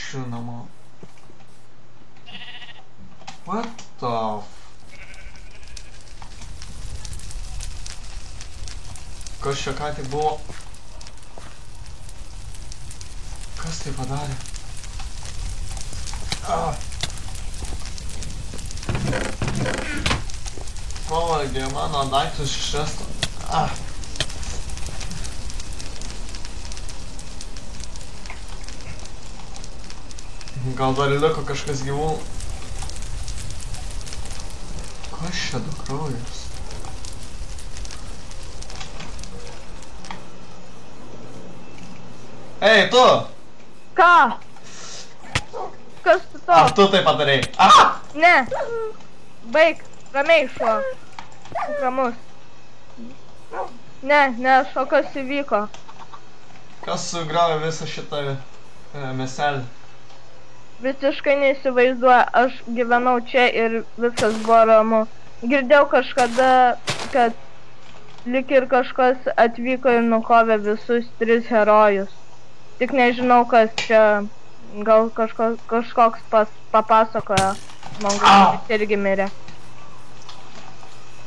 Ačiū namo. What the Kas čia ką tik buvo? Kas tai padarė? Pavogė mano daiktus iš resto. Gal dar liko kažkas gyvūnų? Kas čia du kraujas? Ei, tu! Ką? Kas tu to? Ar tu tai padarei? Ne. Baig, ramiai šuo. Ramus. Ne, o kas įvyko? Kas sugriovė visą šitą meselį? Visiškai neįsivaizduoju, aš gyvenau čia ir viskas buvo ramu. Girdėjau kažkada, kad lyg ir kažkas atvyko ir nukovė visus 3 herojus. Tik nežinau, kas čia, gal kažkoks papasakojo. Man gal jis irgi mirė.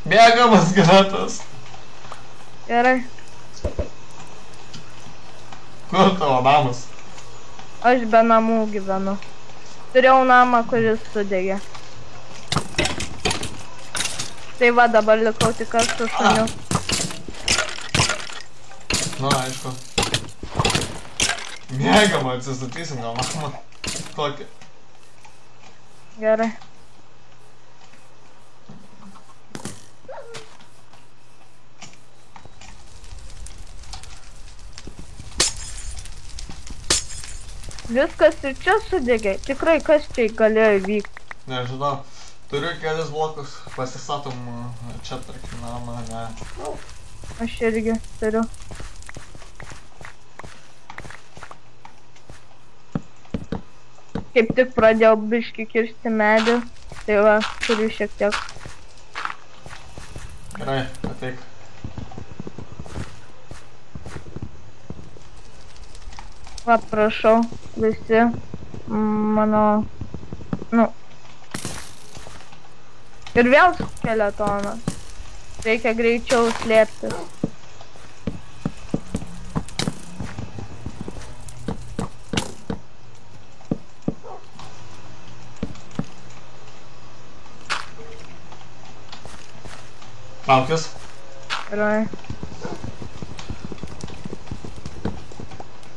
Bėgamas gratas. Gerai. Kur tavo namas? Aš be namų gyvenu. Turėjau namą, kuris sudegė. Tai va, dabar likau tik aš su šuniu. Nu, aišku. Mėgama, atsistatysim gal namą. Kokį? Gerai. Viskas ir čia sudegė. Tikrai, kas čia galėjo vykti? Nežinau. Turiu kelis blokus. Pasistatom čia, tarkim, namą, ne. Aš irgi turiu. Kaip tik pradėjau biškį kirsti medį. Tai va, turiu šiek tiek. Gerai, ateik. Va, prašau, visi mano, Ir vėl skeletonas. Reikia greičiau slėptis. Laukis. Gerai.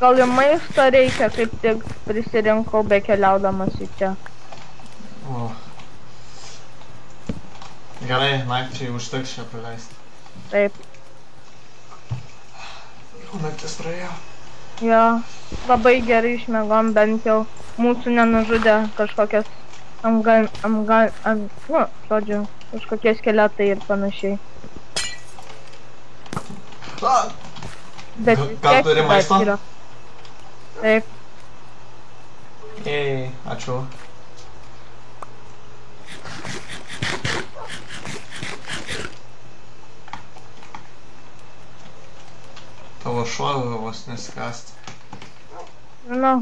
Gal jums maisto reikia, kaip tik prisirinkau bekeliaudamas į čia. Gerai, nakčiai užteks čia praleisti. Taip. Jau naktis praėjo. Jo, labai gerai išmiegom, bent jau mūsų nenužudė kažkokias kažkokie skeletai ir panašiai. Bet gal turi maisto? Taip. Ei, ačiū. Tavo šuo vos nesikasti. Nu.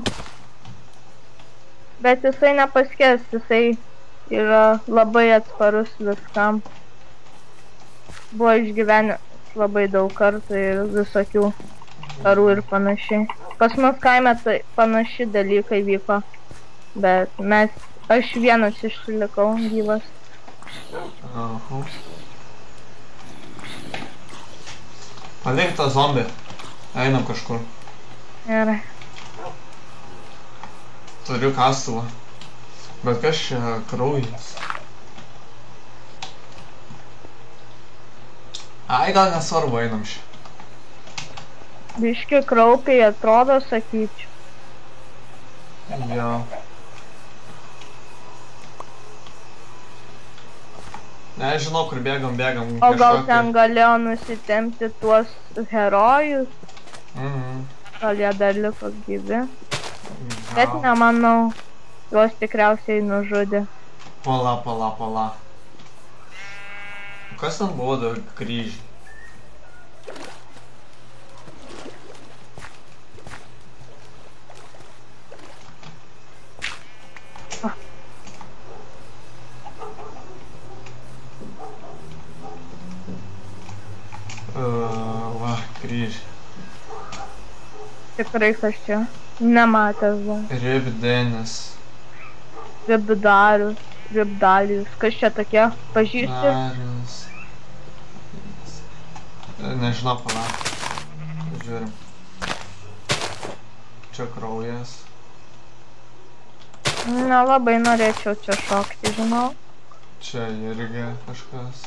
Bet jisai nepaskės, jisai yra labai atsparus viskam. Buvo išgyvenęs labai daug kartų ir visokių karų ir panašiai. Pas mus kaime tai panaši dalykai vyko, bet aš vienas išlikau gyvas. Aha. Palik tą zombį. Einam kažkur. Gerai. Turiu kastuvą. Bet kas čia kraujas? Ai, gal nesvarbu, einam čia. Biški kraupiai atrodo, sakyčiau. Jo. Nežinau, kur bėgam. O gal ten galėjo nusitempti tuos herojus? Gal jie dar liko gyvi? Bet nemanau, juos tikriausiai nužudė. Pala. Kas ten buvo dar kryžiai? Tikrai kas čia. Nematęs dar. Ribdenis. Ribdarius. Ribdalijus. Kas čia tokie? Pažįsti? Darius. Nežinau, palauk. Žiūrim. Čia kraujas. Nelabai norėčiau čia šokti, žinau. Čia irgi kažkas.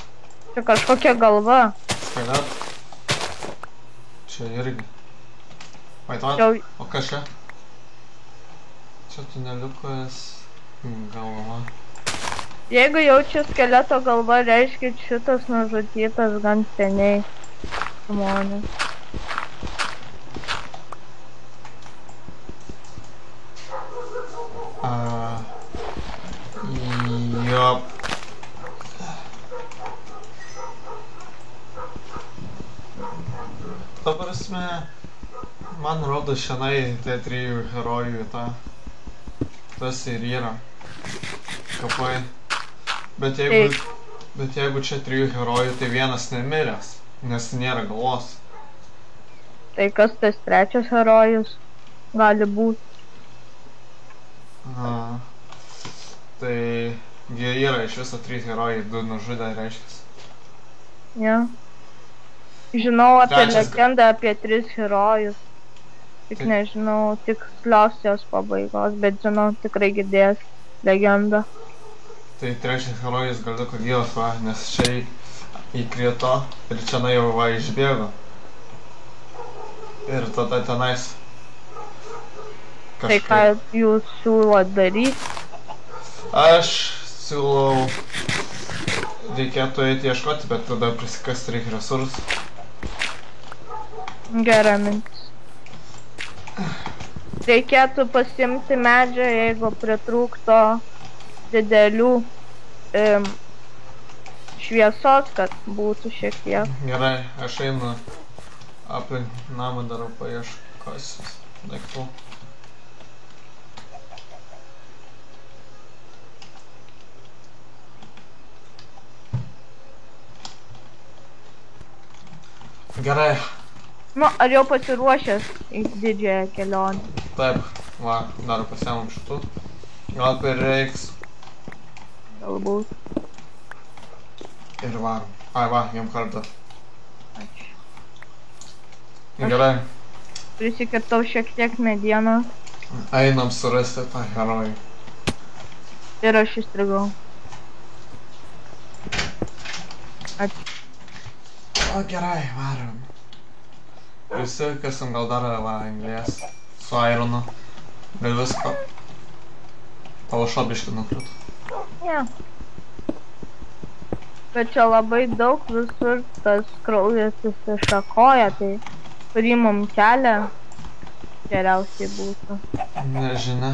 Čia kažkokia galva. Skelet. Čia irgi. Vaitvat. Jau- O kas čia? Čia tuneliukas. Galva. Jeigu jaučiu skeleto galva, reiškia šitas nužudytas gan seniai žmonės. Jo. Ta prasme, man rodo šiandien tie trijų herojų tas ir yra kapai. Bet jeigu čia trijų herojų, tai vienas nemiręs, nes nėra galvos. Tai kas tas trečias herojus gali būti? Tai jie yra iš viso 3 herojai, 2 nužudė, reiškia. Ja. Žinau apie Trečias legendą apie 3 herojus. Tik Tai- nežinau tikslios jos pabaigos, bet žinau tikrai girdėjęs legendą. Tai trečias herojus gal liko gyvas, va, nes čia įkrito ir čia jau va išbėgo. Ir tada tenais Tai ką jūs siūlot daryti? Aš siūlau reikėtų eiti ieškoti, bet tada prisikasti reikia resursų. Gera mintis. Reikėtų pasiimti medžią, jeigu pritrūkto didelių šviesos, kad būtų šiek tiek. Gerai, aš einu aplink namą darau paieškosiu daiktų. Gerai, Nu, ar jau pasiruošęs į didžiąją kelionę? taip, va, dar pasiemam šitų. Gal prireiks Galbūt. ir varom. Ai va, jam kartą. Ačiū. Gerai, Prisikirtau šiek tiek medienos einam surasti tą herojų. ir aš įstrigau. Ačiū. O gerai, varom. Visi, kas jam gal dar va anglės su ironu. Be visko. Tavo šobiškį nukrito. Ja. Bet čia labai daug visur tas kraujas įsišakoja, tai kurį mum kelią geriausiai būtų. Nežinia.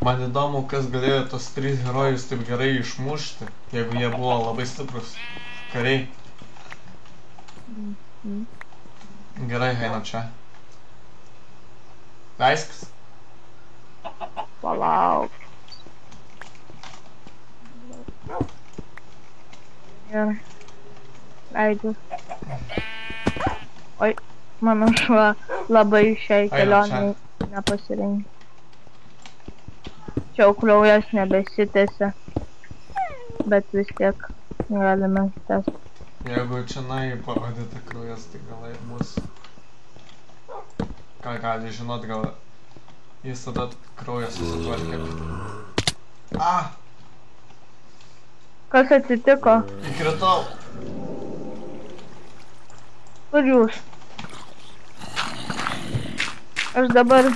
Man įdomu, kas galėjo tos 3 herojus taip gerai išmušti, jeigu jie buvo labai stiprus kariai. Gerai, einam čia. Leiskis. Palauk. Ir leidžiu. Oi, mano šuo labai šiai kelioniai nepasirengė. Čia jau kraujas nebesitęsia, bet vis tiek galime tęsti. Jeigu čionai parodyta kraujas, tai gal ir bus. Ką gali žinot, gal jis tada kraujas susitvarkė. Kas atsitiko? Įkritau. Kur jūs? Aš dabar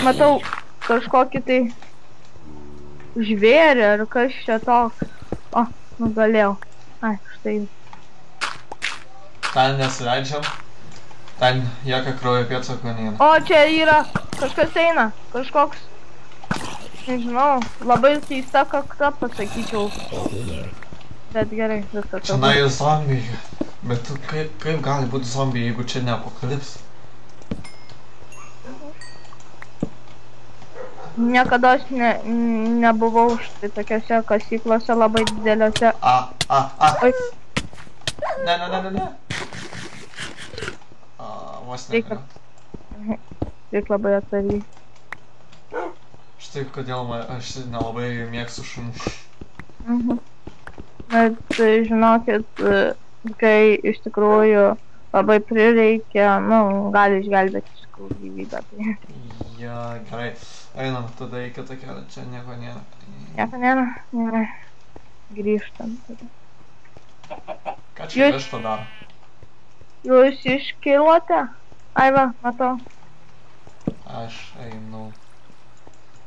matau kažkokį tai žvėrį, ar kas čia toks. O, nugalėjau. Ai, štai jūs. Ten nesileidžiam. Ten jokio kraujo pėdsakų nėra. O, čia yra, kažkas eina, kažkoks, nežinau, labai keista kakta, pasakyčiau. Bet gerai, viskas. Čionai zombiai. Bet kaip gali būti zombiai, jeigu čia ne apokalips? Niekada nebuvau štai tokiose kasyklose labai dideliuose. Oi. Ne. vos Reikia. negaliu. Reik labai atsargiai. Štai kodėl aš nelabai mėgstu šunų. Bet žinokit, kai iš tikrųjų labai prireikia, gali išgelbėti iš tikrųjų gyvybę. Tai Ja, gerai. Einam tada į kitą kelią, čia nieko nėra. nieko nėra, nėra. Grįžtam tada. Ką čia višta daro? Jūs iškilote? Ai va, matau. Aš einu.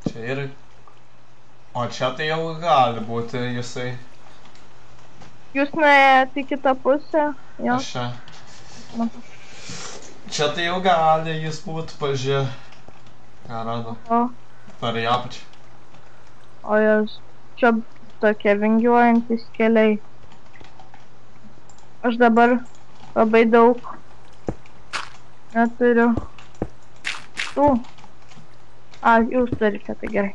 Čia ir... O čia tai jau gali būti jisai. Jūs nuėjote į kitą pusę? Jo. Aš čia. Matau. Čia tai jau gali jis būti, pažiūrė. Ką rado? O, Per į apačią. o jūs čia tokie vingiuojantis keliai. Aš dabar labai daug neturiu tų. Jūs turite, tai gerai.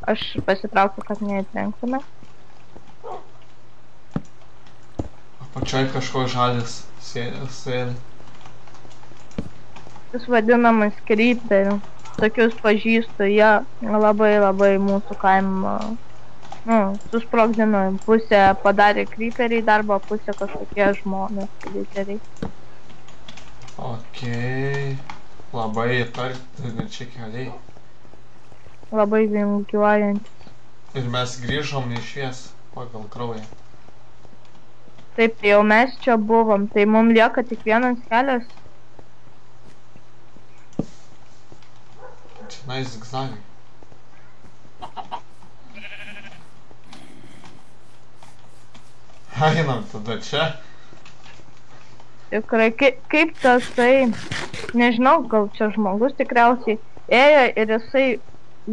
Aš pasitraukiu, kad neatrenktume. Apačioj kažko žalis sėdi. Jūs vadinamas krypteriu. Tokius pažįstu, jie labai mūsų kaimą, susprogdino. Pusę padarė kryperiai darbą, pusę kažkokie žmonės, kryperiai. Okei. Labai įtartini čia keliai. Labai vingiuojantis. Ir mes grįžom išvies pagal kraują. Taip, tai jau mes čia buvom, tai mums lieka tik vienas kelias. Čia zigzagai. Einam tada čia. Tikrai, kaip tas tai, nežinau, gal čia žmogus tikriausiai ėjo ir jisai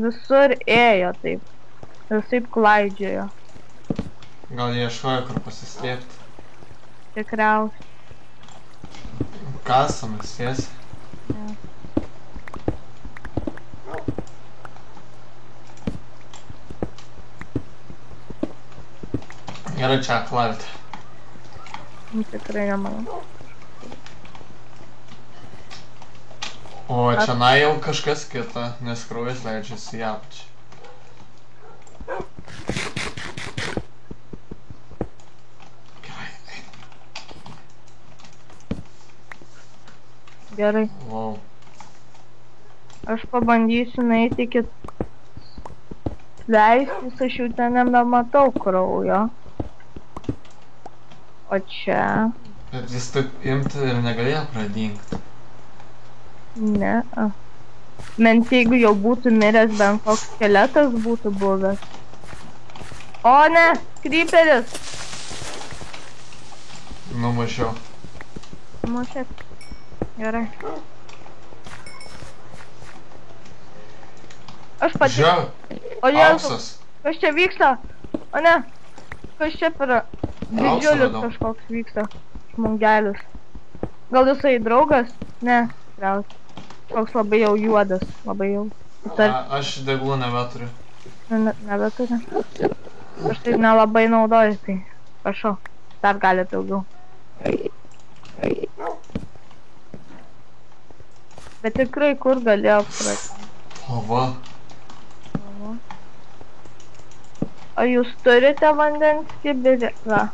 visur ėjo taip. Jisai klaidžiojo. Gal ieškojo kur pasislėpti. Tikriausiai. Kasamės tiesiai. Ne. Gerai čia aklavti. Tikrai nemanau. O čia jau kažkas kita, nes kraujas leidžiasi į apačią. Gerai, einam. Gerai. Wow. Aš pabandysiu nueiti iki leistis, aš jau ten nebematau kraujo. O čia... Bet jis taip imti ir negalėjo pradingti. Ne. Bent jeigu jau būtų miręs, bent koks skeletas būtų buvęs. O ne, kryperis. Numušiau. Mušėt. Gerai. Aš pati... Žiūrėk, O Jėzus, auksas. kas čia vyksta? O ne, kas čia per... Didžiulis radau. kažkoks vyksta. Žmogelis. Gal jisai draugas? Ne, tikriausiai. Koks labai jau juodas, labai jau. Aš deglų nebeturiu. Nebeturiu. Aš tai nelabai naudoju, tai prašau, dar gali daugiau. Bet tikrai kur galėjo pradėti? O va. O jūs turite vandens kibirą?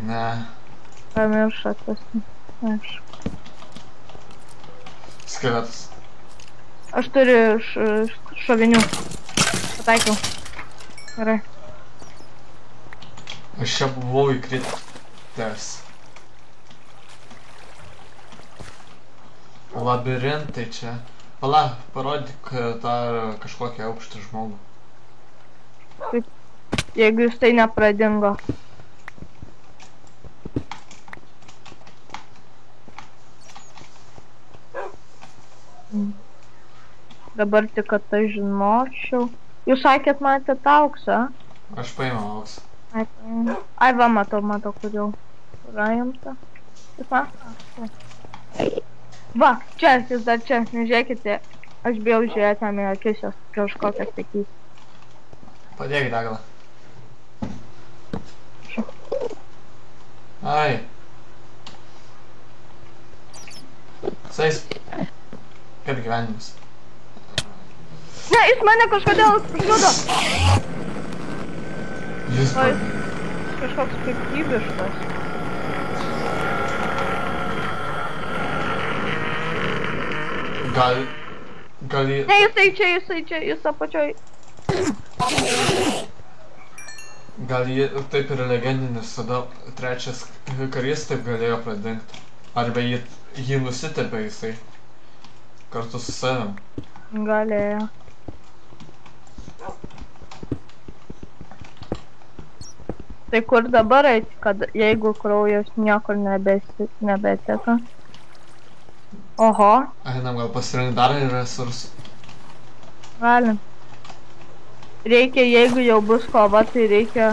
Ne. Pamiršot tas. Aš. Skeletas. Aš turiu šovinių. Pataikiau. Gerai. Aš čia buvau įkritęs. Labirintai čia. Pala, parodyk tą kažkokį aukštą žmogų. Taip. Jeigu jis tai nepradingo. Dabar tik, kad tai žinočiau. Jūs sakėt, matėt auksą? Aš paėmiau auksą. Ai, va, matau, kur jau rajamta. Va, čia, jis dar čia, nežiūrėkite. Aš bijau žiūrėti jam į akis, jos kažkokias sakys. Padėk deglą. Ai. Sais, kaip gyvenimas. Ne, jis mane kažkodėl žudo. Jis O jis kažkoks piktybiškas. gal jį... Ne, jisai čia, jis apačioj. Gal jį taip ir legendinis, tada trečias karys taip galėjo pradingti. Arba jį nusitepė jisai. Kartu su savim. Galėjo. Tai kur dabar eiti, kad jeigu kraujas niekur nebeteka? Oho. Einam gal pasirinkti dar resursų. Galim. Reikia, jeigu jau bus kova, tai reikia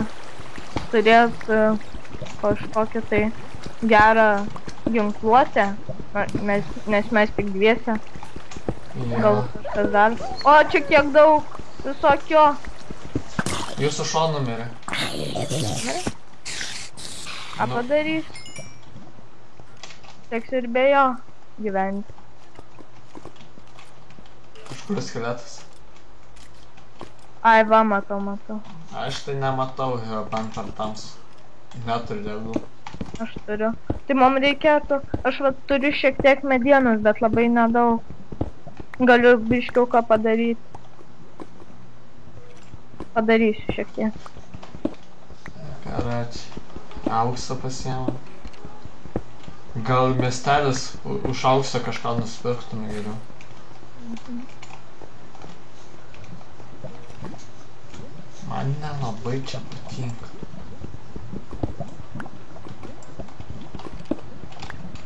turėti kažkokią tai gerą ginkluotę, nes mes tik dviese. Gal kažkas dar. O, čia kiek daug visokio. Jūsų šonu mirė. Ką padarys? Teks ir be jo gyventi. Kažkur skeletas. Ai, va, matau. Aš tai nematau, bent per tamsų. Neturiu degų. Aš turiu. Tai mums reikėtų, aš va turiu šiek tiek medienos, bet labai nedaug. Galiu biškiuką padaryti. Padarysiu šiek tiek. Karačiai. Auksą pasiėmam. Gal miestelis už auksą kažką nusipirktume geriau. Man nelabai čia patinka.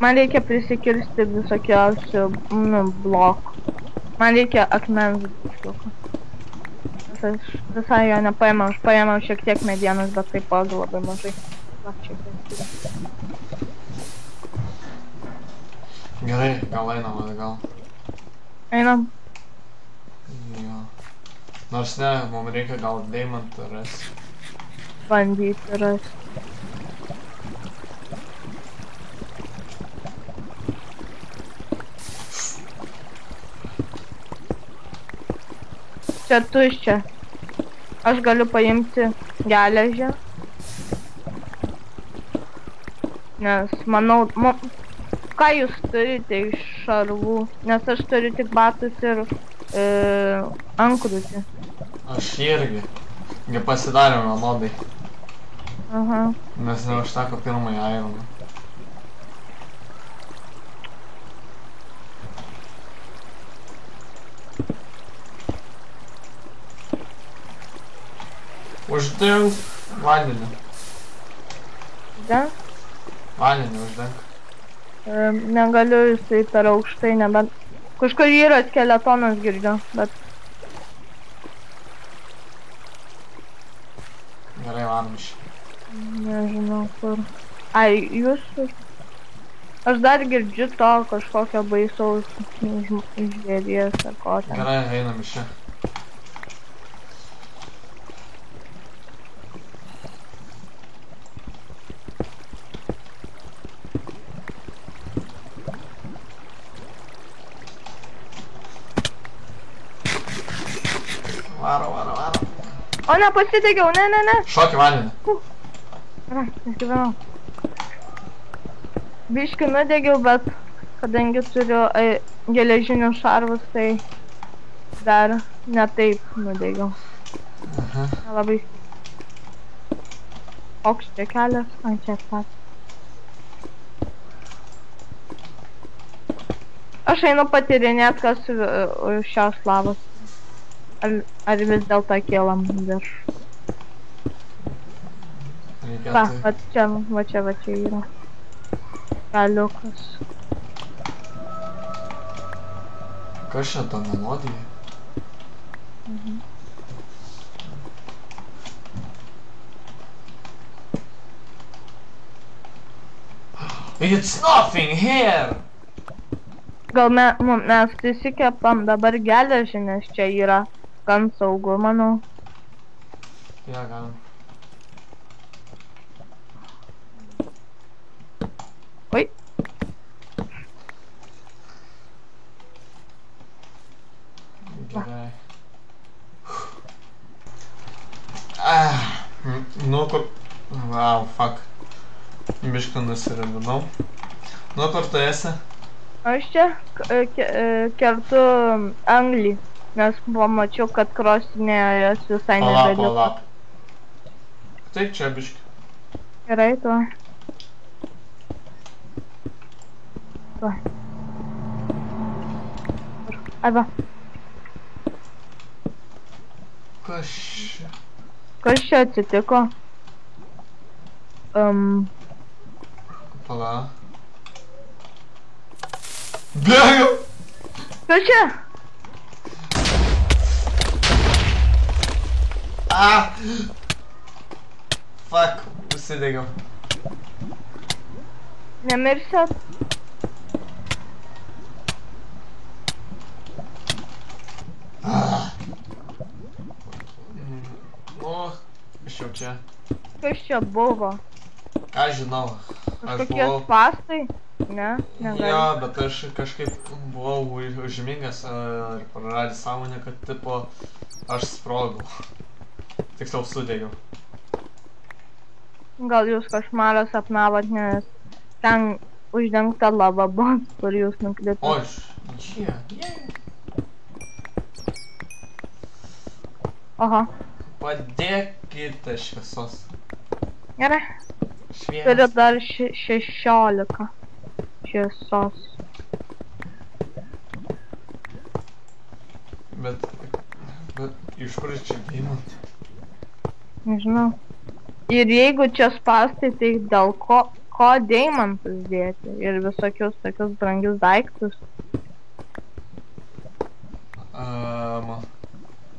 Man reikia prisikirsti visokiausių, blokų. Man reikia akmens biškiuką. Aš visai jo nepaėmiau, aš paėmiau šiek tiek medienos, bet taipogi labai mažai. Va, šiek tiek. Gerai, gal einam atgal. Einam. Jo. Nors ne, mums reikia gal deimantą rasti. Bandyti rasti. Čia tuščia. Aš galiu paimti geležį. Nes manau, ką jūs turite iš šarvų? Nes aš turiu tik batus ir ankrutį. Aš irgi. Pasidarėme modai. Aha. Nes neužteko pirmąjį ironą. Uždenk vandenį. Uždenk? Vandenį uždenk. Negaliu jisai per aukštai, nebent... Kažkur yra skeletonas girdžiu, bet... Gerai, varom iš. Nežinau kur. Ai, jūs... Aš dar girdžiu to kažkokio baisaus žvėries ar ko ten. Gerai, einam iš čia. Varo. O ne, pasidegiau, ne. Šokį vandenį. Gerai, nesigyvenau. Biškį nudegiau, bet kadangi turiu geležinius šarvus, tai dar ne taip nudegiau. Nelabai. Koks čia kelias? Ai, čia pat. Aš einu patyrinėt, kas už šios lavos. Ar vis dėlto kėlam virš. Va, va čia yra. Kaliukas. Kas čia ta melodija? It's nothing here! Gal mes įsikepam dabar geležį, nes čia yra gan saugu, manau. Ja, galim. Oi. Nu, kur... Wow, fuck. Bišką nusiriminau. Nu, kur tu esi? Aš čia kertu anglį, nes pamačiau, kad krostinėje jos visai nebeliko. Palauk. Taip, čia bišką. Gerai, tuo. Arba. Kas čia? Kas čia atsitiko? Palauk. Bėgam! Kas čia? Fuck, užsidegiau. Nemirsit? Nu, aš jau čia. Kas čia buvo? Ką žinau. Kažkokie spastai? Ne, negali. Jo, bet aš kažkaip buvau užmingas ir praradęs sąmonę, kad tipo aš sprogau. Tiksliau sudegiau. Gal jūs košmarą sapnavot, nes ten uždengta lava buvo, kur jūs nukritot. O, čia. Oho. Padėkite šviesos. Gerai. Turiu dar 16 šviesos. Bet iš kur čia deimantai? Nežinau. Ir jeigu čia spastai, tai dėl ko deimantus dėti? Ir visokius tokius brangius daiktus.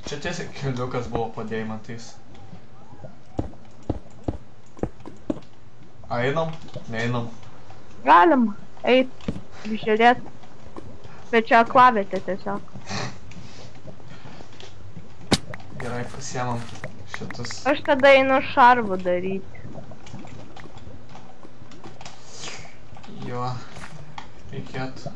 Čia tiesiog keliukas buvo po deimantais. Einam? Neinam? Galim eit, žiūrėt. Bet čia aklavietė tiesiog. Gerai, pasiemam šitus. Aš tada einu šarvų daryti. Jo, reikėtų.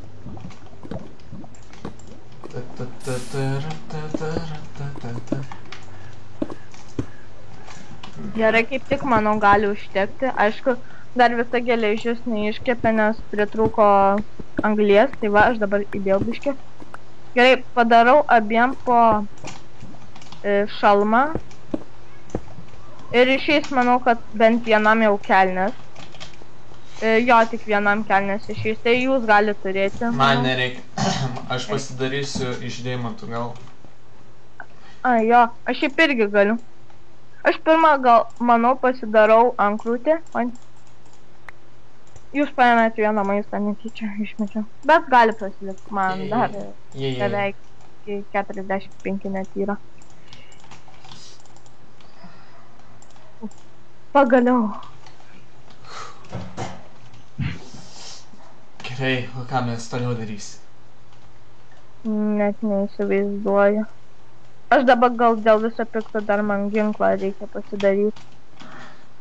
Gerai, kaip tik, manau, gali užtekti. Aišku, dar visa geležis neiškepė, nes pritrūko anglies. Tai va, aš dabar įdėjau biškį. Gerai, padarau abiem po šalmą. Ir išeis, manau, kad bent vienam jau kelnes. Jo, tik vienam kelnes išeis. Tai jūs gali turėti. Man nereikia. Aš pasidarysiu iš deimantų gal. Jo, aš šiaip irgi galiu. Aš pirmą gal, manau, pasidarau ankrūtį. Jūs paėmėt vieną maistą, netyčia išmečiau. Bet gali pasilikti, man dar beveik 45 net yra. Pagaliau. Gerai, o ką mes toliau darysim? Net neįsivaizduoju. Aš dabar gal dėl viso pikto dar man ginklą reikia pasidaryti.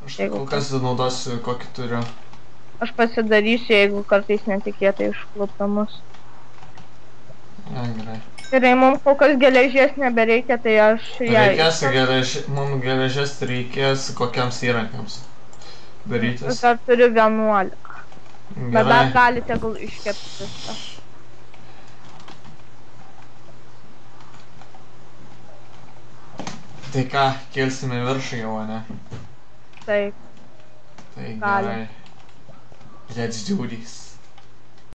Aš kol kas naudosiu kokį turiu. Aš pasidarysiu, jeigu kartais netikėtai išklupta mus. Ja, gerai. Gerai, mums kol kas geležies nebereikia, tai aš ją... Mums geležies reikės kokiams įrankiams darytis. Aš dar turiu 11. Bet dar galite gal iškepti viską. Tai ką, kelsime viršų jau, ne? Taip. Tai gerai. Let's do this.